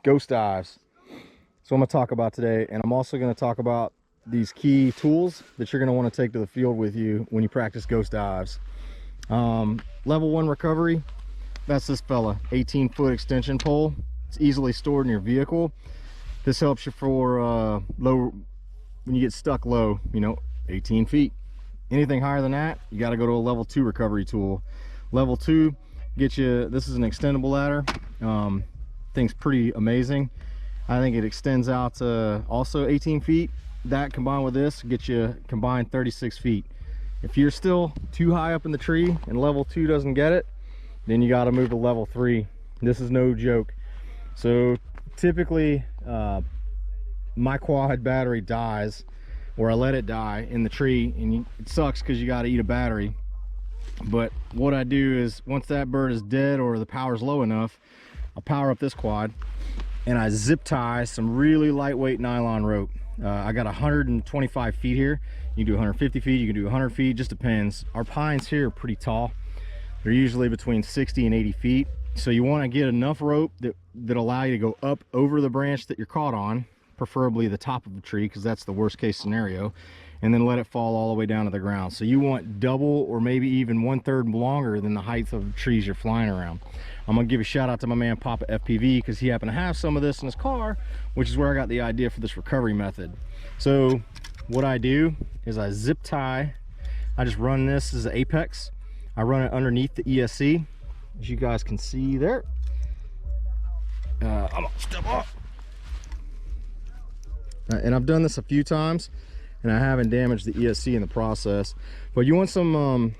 ghost dives. So I'm going to talk about today, and I'm also going to talk about these key tools that you're going to want to take to the field with you when you practice ghost dives. Level 1 recovery, that's this fella, 18-foot extension pole. It's easily stored in your vehicle. This helps you for low, when you get stuck low, you know, 18 feet. Anything higher than that, you got to go to a level 2 recovery tool. Level 2 get you, this is an extendable ladder. Thing's pretty amazing. I think it extends out to also 18 feet. That combined with this gets you combined 36 feet. If you're still too high up in the tree and level 2 doesn't get it, then you got to move to level 3. This is no joke. So typically my quad battery dies, or I let it die in the tree, and it sucks because you got to eat a battery. But what I do is, once that bird is dead or the power's low enough, I'll power up this quad and I zip tie some really lightweight nylon rope. I got 125 feet here. You can do 150 feet, you can do 100 feet, just depends. Our pines here are pretty tall. They're usually between 60 and 80 feet. So you want to get enough rope that allow you to go up over the branch that you're caught on, preferably the top of the tree, because that's the worst case scenario, and then let it fall all the way down to the ground. So you want double or maybe even 1/3 longer than the height of the trees you're flying around. I'm gonna give a shout out to my man Papa FPV, because he happened to have some of this in his car, which is where I got the idea for this recovery method. So what I do is I zip tie, I just run this as an apex. I run it underneath the ESC, as you guys can see there. I'm gonna step up. And I've done this a few times and I haven't damaged the ESC in the process. But you want some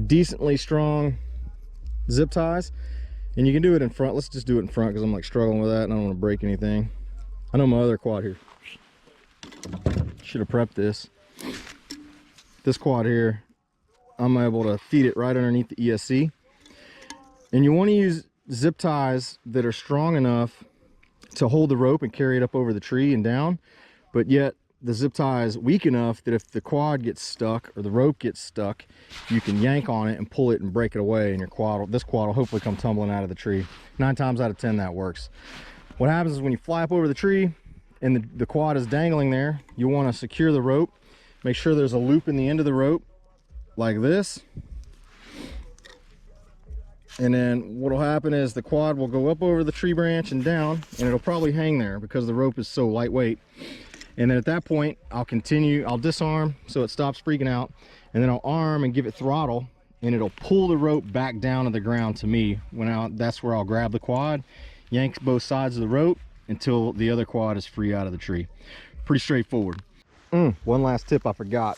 decently strong zip ties, and you can do it in front. Let's just do it in front because I'm like struggling with that and I don't want to break anything. I know my other quad here, should have prepped this. This quad here, I'm able to feed it right underneath the ESC. And you want to use zip ties that are strong enough to hold the rope and carry it up over the tree and down, but yet the zip tie is weak enough that if the quad gets stuck or the rope gets stuck, you can yank on it and pull it and break it away, and this quad will hopefully come tumbling out of the tree. 9 times out of 10 that works. What happens is when you fly up over the tree and the quad is dangling there, you want to secure the rope. Make sure there's a loop in the end of the rope like this, and then what will happen is the quad will go up over the tree branch and down, and it'll probably hang there because the rope is so lightweight. And then at that point, I'll disarm so it stops freaking out, and then I'll arm and give it throttle, and it'll pull the rope back down to the ground to me. That's where I'll grab the quad, yank both sides of the rope until the other quad is free out of the tree. Pretty straightforward. One last tip I forgot.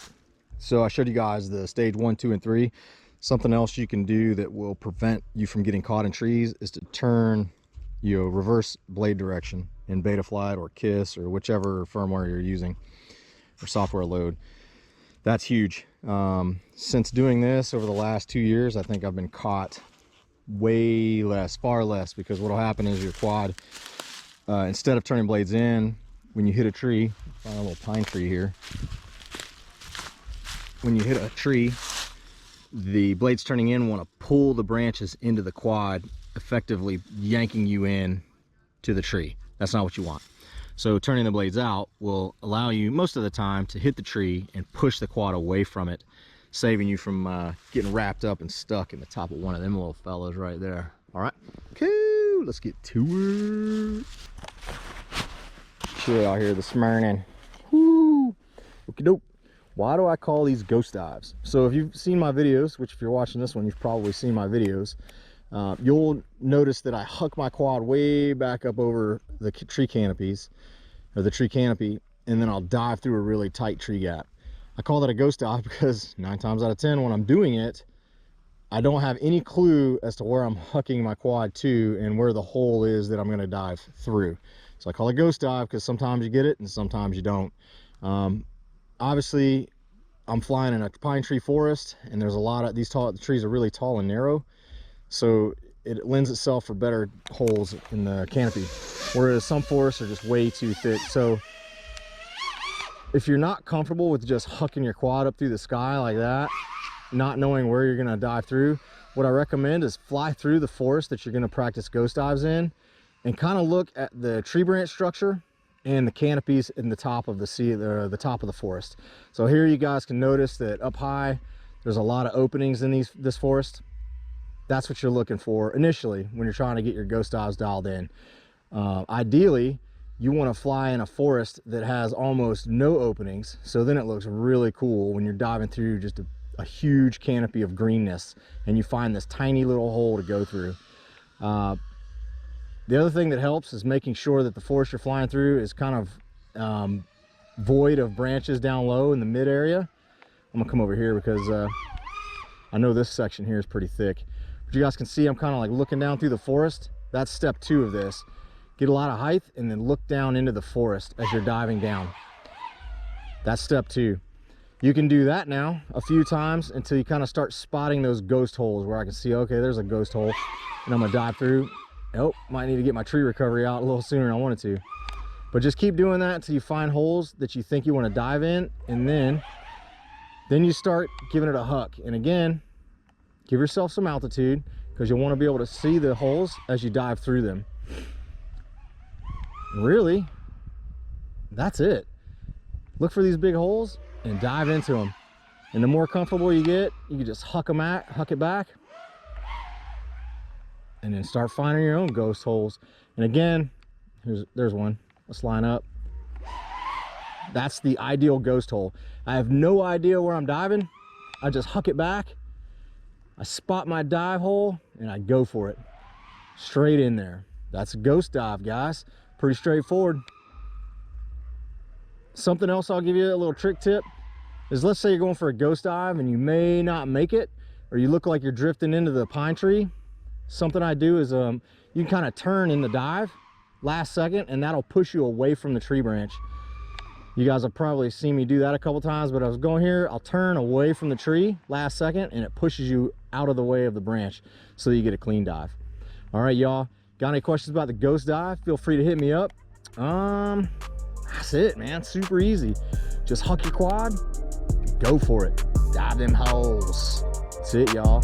So I showed you guys the stage 1, 2, and 3. Something else you can do that will prevent you from getting caught in trees is to turn, reverse blade direction in Betaflight or KISS or whichever firmware you're using or software load. That's huge. Since doing this over the last 2 years, I think I've been caught way less, far less, because what'll happen is your quad, instead of turning blades in, when you hit a tree, find a little pine tree here. When you hit a tree, the blades turning in want to pull the branches into the quad, effectively yanking you in to the tree. That's not what you want. So turning the blades out will allow you most of the time to hit the tree and push the quad away from it, saving you from getting wrapped up and stuck in the top of one of them little fellas right there. All right, cool, let's get to it. Chill out here this morning. Woo. Okie doke. Why do I call these ghost dives? So if you've seen my videos, which if you're watching this one, you've probably seen my videos, you'll notice that I huck my quad way back up over the tree canopies, or the tree canopy, and then I'll dive through a really tight tree gap. I call that a ghost dive because 9 times out of 10 when I'm doing it, I don't have any clue as to where I'm hucking my quad to and where the hole is that I'm going to dive through. So I call it ghost dive because sometimes you get it and sometimes you don't. Obviously I'm flying in a pine tree forest, and there's a lot of these the trees are really tall and narrow, so it lends itself for better holes in the canopy, whereas some forests are just way too thick. So if you're not comfortable with just hucking your quad up through the sky like that, not knowing where you're going to dive through, what I recommend is fly through the forest that you're going to practice ghost dives in, and kind of look at the tree branch structure and the canopies in the top of the top of the forest. So here you guys can notice that up high, there's a lot of openings in this forest. That's what you're looking for initially when you're trying to get your ghost dives dialed in. Ideally, you want to fly in a forest that has almost no openings, so then it looks really cool when you're diving through just a huge canopy of greenness and you find this tiny little hole to go through. The other thing that helps is making sure that the forest you're flying through is kind of void of branches down low in the mid area. I'm gonna come over here because I know this section here is pretty thick. But you guys can see I'm kind of like looking down through the forest. That's step 2 of this. Get a lot of height and then look down into the forest as you're diving down. That's step 2. You can do that now a few times until you kind of start spotting those ghost holes where I can see, okay, there's a ghost hole, and I'm gonna dive through. Oh, might need to get my tree recovery out a little sooner than I wanted to. But just keep doing that until you find holes that you think you want to dive in, and then you start giving it a huck. And again, give yourself some altitude because you'll want to be able to see the holes as you dive through them. Really, that's it. Look for these big holes and dive into them. And the more comfortable you get, you can just huck it back, and then start finding your own ghost holes. And again, there's one. Let's line up. That's the ideal ghost hole. I have no idea where I'm diving. I just huck it back. I spot my dive hole and I go for it. Straight in there. That's a ghost dive, guys. Pretty straightforward. Something else I'll give you, a little trick tip, is let's say you're going for a ghost dive and you may not make it, or you look like you're drifting into the pine tree. Something I do is you can kind of turn in the dive last second, and that'll push you away from the tree branch. You guys have probably seen me do that a couple times, but I was going here, I'll turn away from the tree last second, and it pushes you out of the way of the branch so that you get a clean dive. All right, y'all, got any questions about the ghost dive? Feel free to hit me up. That's it, man. Super easy. Just huck your quad, go for it. Dive them holes. That's it, y'all.